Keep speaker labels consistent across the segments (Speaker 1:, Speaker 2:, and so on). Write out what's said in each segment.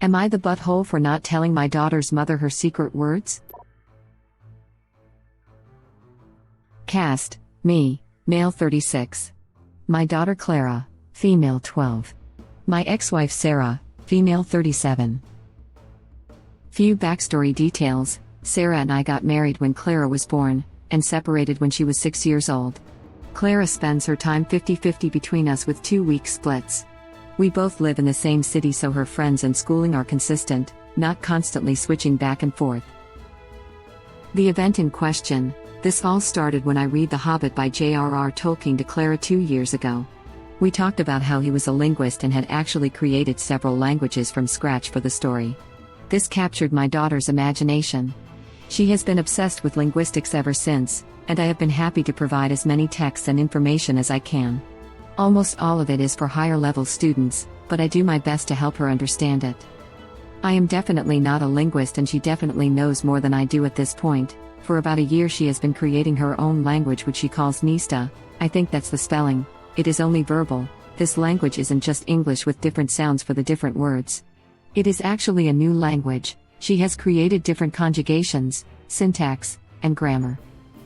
Speaker 1: Am I the butthole for not telling my daughter's mother her secret words? Cast: me, male 36. My daughter Clara, female 12. My ex-wife Sarah, female 37. Few backstory details. Sarah and I got married when Clara was born, and separated when she was 6 years old. Clara spends her time 50-50 between us with 2-week splits. We both live in the same city, so her friends and schooling are consistent, not constantly switching back and forth. The event in question: this all started when I read The Hobbit by J.R.R. Tolkien to Clara 2 years ago. We talked about how he was a linguist and had actually created several languages from scratch for the story. This captured my daughter's imagination. She has been obsessed with linguistics ever since, and I have been happy to provide as many texts and information as I can. Almost all of it is for higher level students, but I do my best to help her understand it. I am definitely not a linguist, and she definitely knows more than I do at this point. For about a year she has been creating her own language, which she calls Nista. I think that's the spelling. It is only verbal. This language isn't just English with different sounds for the different words. It is actually a new language. She has created different conjugations, syntax, and grammar.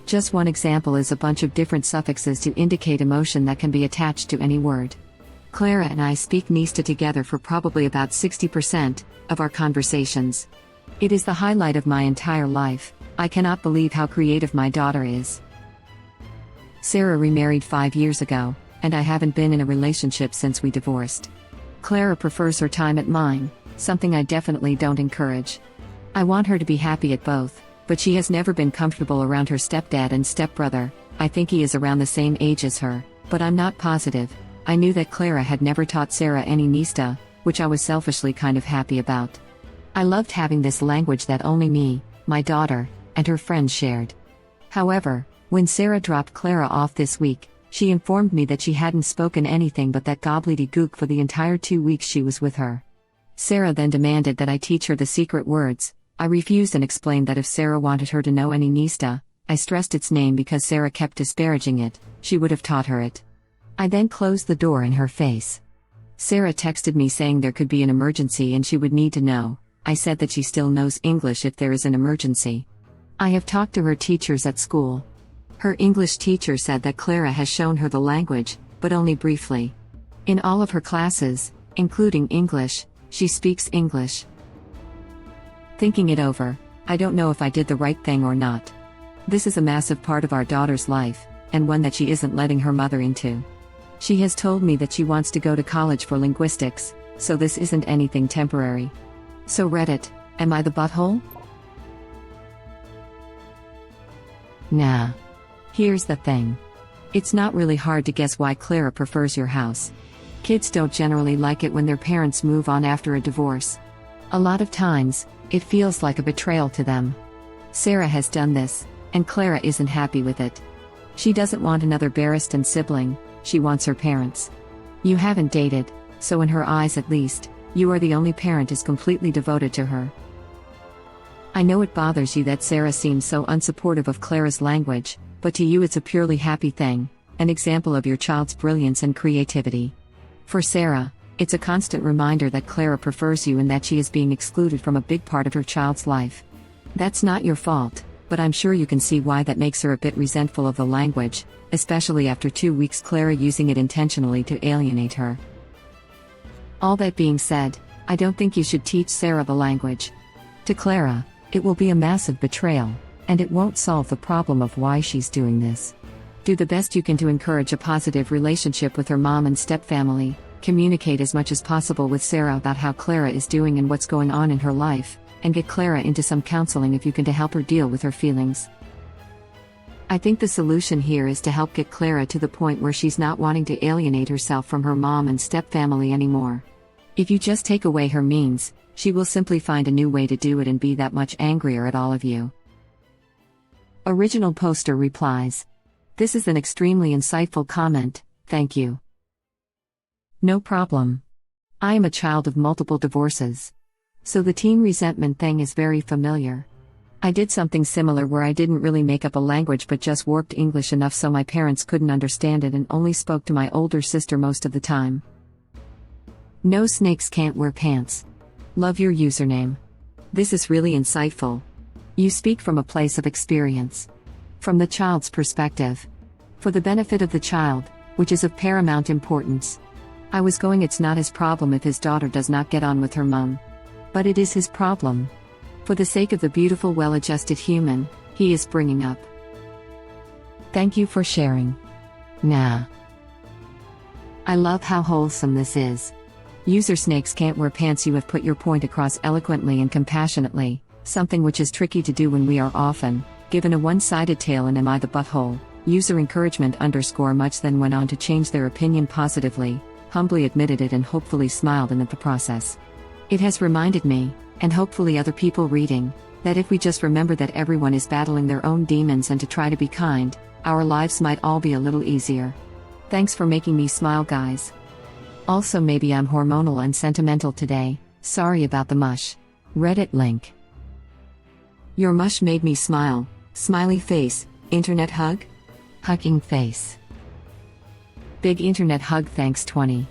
Speaker 1: Just one example is a bunch of different suffixes to indicate emotion that can be attached to any word. Clara and I speak Nista together for probably about 60% of our conversations. It is the highlight of my entire life. I cannot believe how creative my daughter is. Sarah remarried 5 years ago, and I haven't been in a relationship since we divorced. Clara prefers her time at mine, something I definitely don't encourage. I want her to be happy at both, but she has never been comfortable around her stepdad and stepbrother. I think he is around the same age as her, but I'm not positive. I knew that Clara had never taught Sarah any Nista, which I was selfishly kind of happy about. I loved having this language that only me, my daughter, and her friends shared. However, when Sarah dropped Clara off this week, she informed me that she hadn't spoken anything but that gobbledygook for the entire 2 weeks she was with her. Sarah then demanded that I teach her the secret words. I refused and explained that if Sarah wanted her to know any Nista, I stressed its name because Sarah kept disparaging it, she would have taught her it. I then closed the door in her face. Sarah texted me saying there could be an emergency and she would need to know. I said that she still knows English if there is an emergency. I have talked to her teachers at school. Her English teacher said that Clara has shown her the language, but only briefly. In all of her classes, including English, she speaks English. Thinking it over, I don't know if I did the right thing or not. This is a massive part of our daughter's life, and one that she isn't letting her mother into. She has told me that she wants to go to college for linguistics, so this isn't anything temporary. So Reddit, am I the butthole? Nah. Here's the thing. It's not really hard to guess why Clara prefers your house. Kids don't generally like it when their parents move on after a divorce. A lot of times, it feels like a betrayal to them. Sarah has done this, and Clara isn't happy with it. She doesn't want another Barristan sibling, she wants her parents. You haven't dated, so in her eyes at least, you are the only parent is completely devoted to her. I know it bothers you that Sarah seems so unsupportive of Clara's language, but to you it's a purely happy thing, an example of your child's brilliance and creativity. For Sarah, it's a constant reminder that Clara prefers you and that she is being excluded from a big part of her child's life. That's not your fault, but I'm sure you can see why that makes her a bit resentful of the language, especially after 2 weeks Clara using it intentionally to alienate her. All that being said, I don't think you should teach Sarah the language. To Clara, it will be a massive betrayal, and it won't solve the problem of why she's doing this. Do the best you can to encourage a positive relationship with her mom and stepfamily. Communicate as much as possible with Sarah about how Clara is doing and what's going on in her life, and get Clara into some counseling if you can to help her deal with her feelings. I think the solution here is to help get Clara to the point where she's not wanting to alienate herself from her mom and stepfamily anymore. If you just take away her means, she will simply find a new way to do it and be that much angrier at all of you. Original poster replies. This is an extremely insightful comment, thank you. No problem. I am a child of multiple divorces. So the teen resentment thing is very familiar. I did something similar where I didn't really make up a language but just warped English enough so my parents couldn't understand it and only spoke to my older sister most of the time. No snakes can't wear pants. Love your username. This is really insightful. You speak from a place of experience. From the child's perspective. For the benefit of the child, which is of paramount importance. I was going, it's not his problem if his daughter does not get on with her mom. But it is his problem. For the sake of the beautiful, well-adjusted human he is bringing up. Thank you for sharing. Nah. I love how wholesome this is. User snakes can't wear pants. You have put your point across eloquently and compassionately, something which is tricky to do when we are often given a one-sided tale and am I the butthole. User encouragement _ much then went on to change their opinion positively, humbly admitted it and hopefully smiled in the process. It has reminded me, and hopefully other people reading, that if we just remember that everyone is battling their own demons and to try to be kind, our lives might all be a little easier. Thanks for making me smile, guys. Also, maybe I'm hormonal and sentimental today, sorry about the mush. Reddit link. Your mush made me smile, smiley face, internet hug? Hugging face. Big internet hug thanks 20.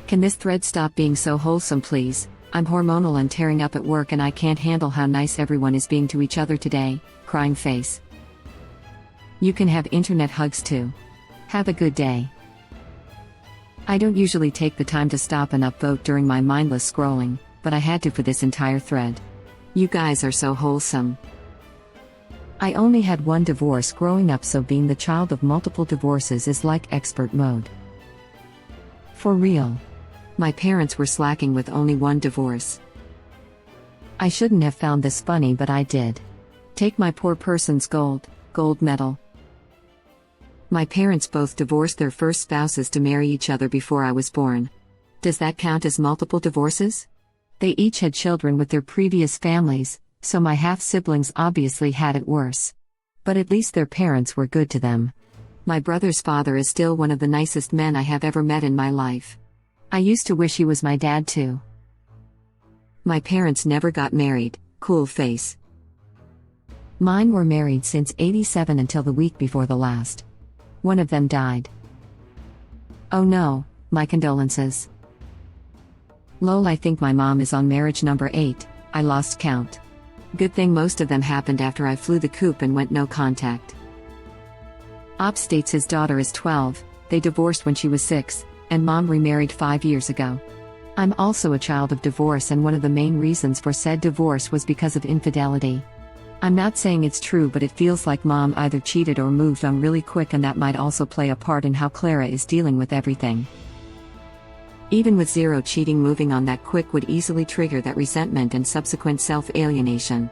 Speaker 1: Can this thread stop being so wholesome please? I'm hormonal and tearing up at work and I can't handle how nice everyone is being to each other today, crying face. You can have internet hugs too. Have a good day. I don't usually take the time to stop and upvote during my mindless scrolling, but I had to for this entire thread. You guys are so wholesome. I only had one divorce growing up, so being the child of multiple divorces is like expert mode. For real. My parents were slacking with only one divorce. I shouldn't have found this funny, but I did. Take my poor person's gold medal. My parents both divorced their first spouses to marry each other before I was born. Does that count as multiple divorces? They each had children with their previous families, so my half-siblings obviously had it worse. But at least their parents were good to them. My brother's father is still one of the nicest men I have ever met in my life. I used to wish he was my dad too. My parents never got married, cool face. Mine were married since '87 until the week before the last. One of them died. Oh no, my condolences. Lol, I think my mom is on marriage number 8, I lost count. Good thing most of them happened after I flew the coop and went no contact. Op states his daughter is 12, they divorced when she was 6, and mom remarried 5 years ago. I'm also a child of divorce, and one of the main reasons for said divorce was because of infidelity. I'm not saying it's true, but it feels like mom either cheated or moved on really quick, and that might also play a part in how Clara is dealing with everything. Even with zero cheating, moving on that quick would easily trigger that resentment and subsequent self-alienation.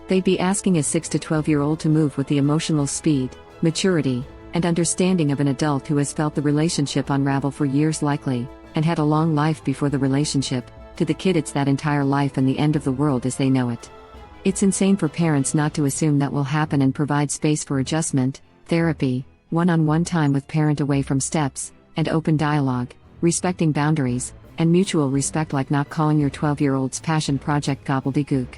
Speaker 1: They'd be asking a 6 to 12-year-old to move with the emotional speed, maturity, and understanding of an adult who has felt the relationship unravel for years likely, and had a long life before the relationship. To the kid it's that entire life and the end of the world as they know it. It's insane for parents not to assume that will happen and provide space for adjustment, therapy, one-on-one time with parent away from steps, and open dialogue, respecting boundaries, and mutual respect, like not calling your 12-year-old's passion project gobbledygook.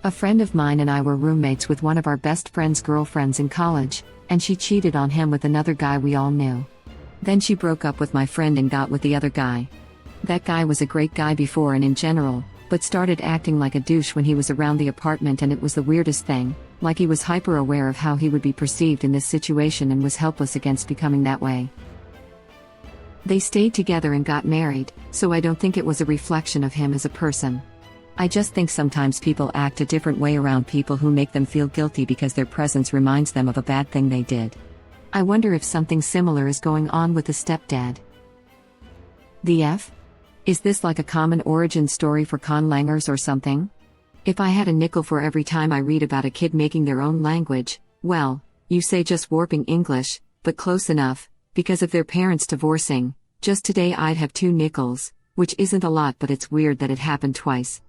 Speaker 1: A friend of mine and I were roommates with one of our best friend's girlfriends in college, and she cheated on him with another guy we all knew. Then she broke up with my friend and got with the other guy. That guy was a great guy before and in general, but started acting like a douche when he was around the apartment, and it was the weirdest thing, like he was hyper aware of how he would be perceived in this situation and was helpless against becoming that way. They stayed together and got married, so I don't think it was a reflection of him as a person. I just think sometimes people act a different way around people who make them feel guilty because their presence reminds them of a bad thing they did. I wonder if something similar is going on with the stepdad. The F? Is this like a common origin story for conlangers or something? If I had a nickel for every time I read about a kid making their own language, well, you say just warping English, but close enough, because of their parents divorcing, just today I'd have 2 nickels, which isn't a lot, but it's weird that it happened twice.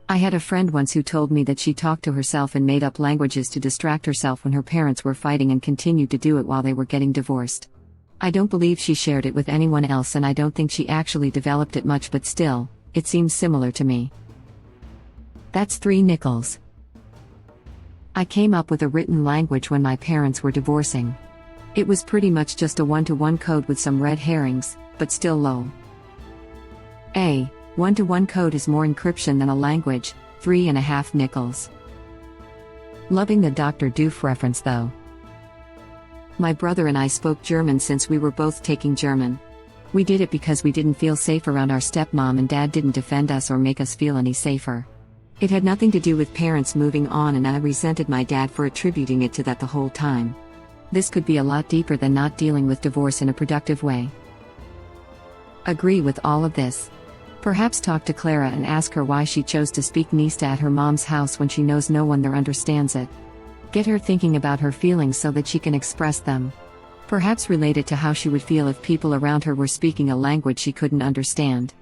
Speaker 1: I had a friend once who told me that she talked to herself and made up languages to distract herself when her parents were fighting, and continued to do it while they were getting divorced. I don't believe she shared it with anyone else, and I don't think she actually developed it much, but still, it seems similar to me. That's 3 nickels. I came up with a written language when my parents were divorcing. It was pretty much just a one-to-one code with some red herrings, but still lol. A. 1-to-1 code is more encryption than a language, 3.5 nickels. Loving the Dr. Doof reference though. My brother and I spoke German since we were both taking German. We did it because we didn't feel safe around our stepmom, and dad didn't defend us or make us feel any safer. It had nothing to do with parents moving on, and I resented my dad for attributing it to that the whole time. This could be a lot deeper than not dealing with divorce in a productive way. Agree with all of this. Perhaps talk to Clara and ask her why she chose to speak Nista at her mom's house when she knows no one there understands it. Get her thinking about her feelings so that she can express them. Perhaps relate it to how she would feel if people around her were speaking a language she couldn't understand.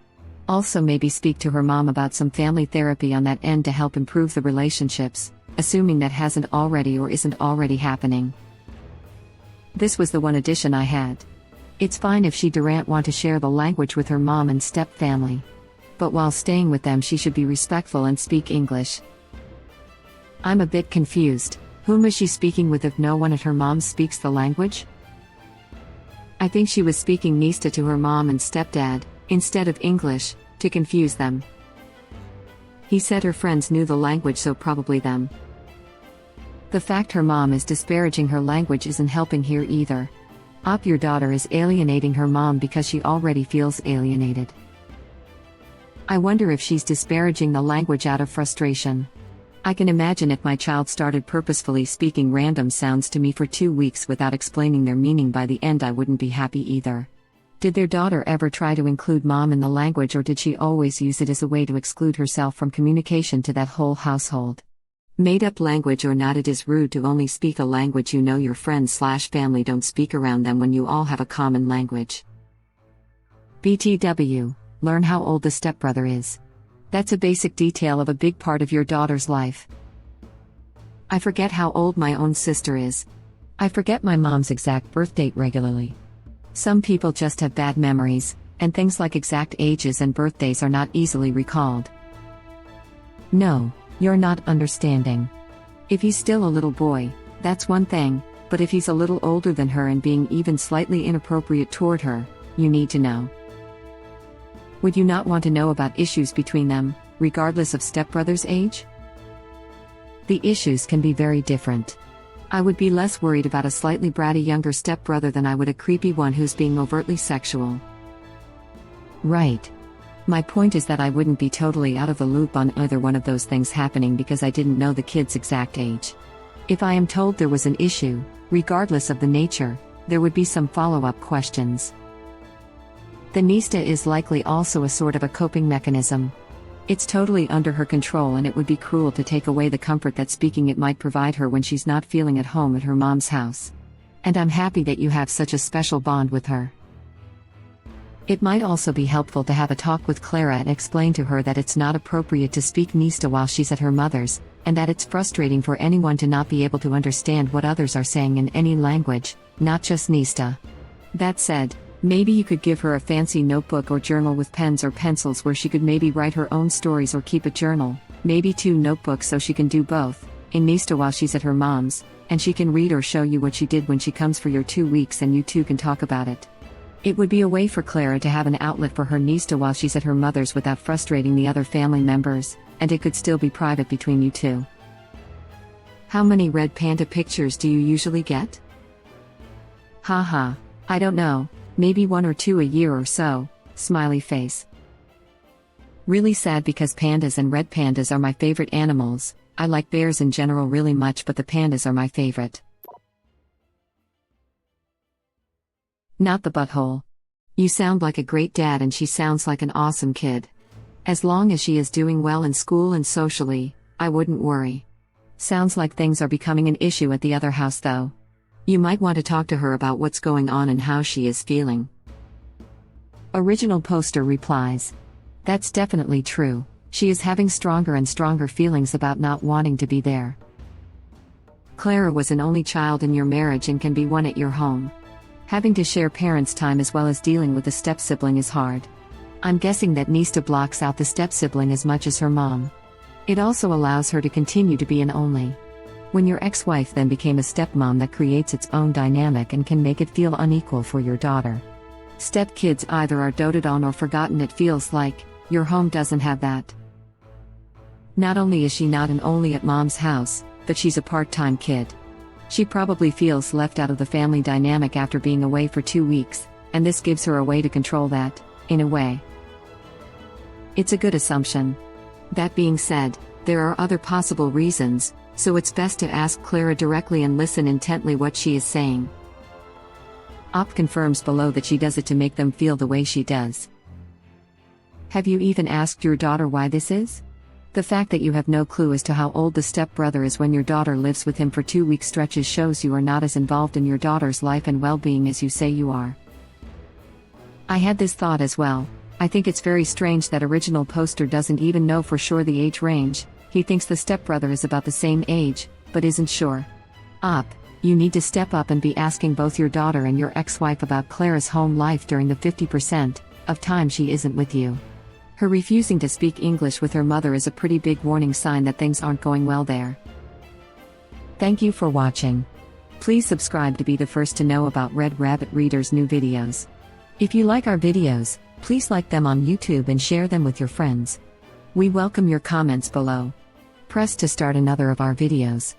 Speaker 1: Also maybe speak to her mom about some family therapy on that end to help improve the relationships, assuming that hasn't already or isn't already happening. This was the one addition I had. It's fine if she Durant want to share the language with her mom and step family. But while staying with them she should be respectful and speak English. I'm a bit confused. Whom is she speaking with if no one at her mom speaks the language? I think she was speaking Nista to her mom and stepdad, instead of English, to confuse them. He said her friends knew the language, so probably them. The fact her mom is disparaging her language isn't helping here either. Your daughter is alienating her mom because she already feels alienated. I wonder if she's disparaging the language out of frustration. I can imagine if my child started purposefully speaking random sounds to me for 2 weeks without explaining their meaning, by the end I wouldn't be happy either. Did their daughter ever try to include mom in the language, or did she always use it as a way to exclude herself from communication to that whole household? Made up language or not, it is rude to only speak a language you know your friends/family don't speak around them when you all have a common language. BTW, learn how old the stepbrother is. That's a basic detail of a big part of your daughter's life. I forget how old my own sister is. I forget my mom's exact birth date regularly. Some people just have bad memories, and things like exact ages and birthdays are not easily recalled. No, you're not understanding. If he's still a little boy, that's one thing, but if he's a little older than her and being even slightly inappropriate toward her, you need to know. Would you not want to know about issues between them, regardless of stepbrother's age? The issues can be very different. I would be less worried about a slightly bratty younger stepbrother than I would a creepy one who's being overtly sexual. Right. My point is that I wouldn't be totally out of the loop on either one of those things happening because I didn't know the kid's exact age. If I am told there was an issue, regardless of the nature, there would be some follow-up questions. The Nista is likely also a sort of a coping mechanism. It's totally under her control, and it would be cruel to take away the comfort that speaking it might provide her when she's not feeling at home at her mom's house. And I'm happy that you have such a special bond with her. It might also be helpful to have a talk with Clara and explain to her that it's not appropriate to speak Nista while she's at her mother's, and that it's frustrating for anyone to not be able to understand what others are saying in any language, not just Nista. That said, maybe you could give her a fancy notebook or journal with pens or pencils where she could maybe write her own stories or keep a journal, maybe 2 notebooks so she can do both, in Nista while she's at her mom's, and she can read or show you what she did when she comes for your 2 weeks and you two can talk about it. It would be a way for Clara to have an outlet for her Nista while she's at her mother's without frustrating the other family members, and it could still be private between you two. How many red panda pictures do you usually get? Haha, I don't know. Maybe 1 or 2 a year or so, smiley face. Really sad because pandas and red pandas are my favorite animals. I like bears in general really much, but the pandas are my favorite. Not the butthole. You sound like a great dad and she sounds like an awesome kid. As long as she is doing well in school and socially, I wouldn't worry. Sounds like things are becoming an issue at the other house though. You might want to talk to her about what's going on and how she is feeling. Original poster replies. That's definitely true. She is having stronger and stronger feelings about not wanting to be there. Clara was an only child in your marriage and can be one at your home. Having to share parents' time as well as dealing with a step-sibling is hard. I'm guessing that Nista blocks out the step-sibling as much as her mom. It also allows her to continue to be an only. When your ex-wife then became a stepmom, that creates its own dynamic and can make it feel unequal for your daughter. Stepkids either are doted on or forgotten. It feels like your home doesn't have that. Not only is she not an only at mom's house, but she's a part-time kid. She probably feels left out of the family dynamic after being away for 2 weeks, and this gives her a way to control that, in a way. It's a good assumption. That being said, there are other possible reasons, so it's best to ask Clara directly and listen intently what she is saying. Op confirms below that she does it to make them feel the way she does. Have you even asked your daughter why this is? The fact that you have no clue as to how old the stepbrother is when your daughter lives with him for 2-week stretches shows you are not as involved in your daughter's life and well-being as you say you are. I had this thought as well. I think it's very strange that original poster doesn't even know for sure the age range. He thinks the stepbrother is about the same age, but isn't sure. Op, you need to step up and be asking both your daughter and your ex-wife about Clara's home life during the 50% of time she isn't with you. Her refusing to speak English with her mother is a pretty big warning sign that things aren't going well there. Thank you for watching. Please subscribe to be the first to know about Red Rabbit Reader's new videos. If you like our videos, please like them on YouTube and share them with your friends. We welcome your comments below. Press to start another of our videos.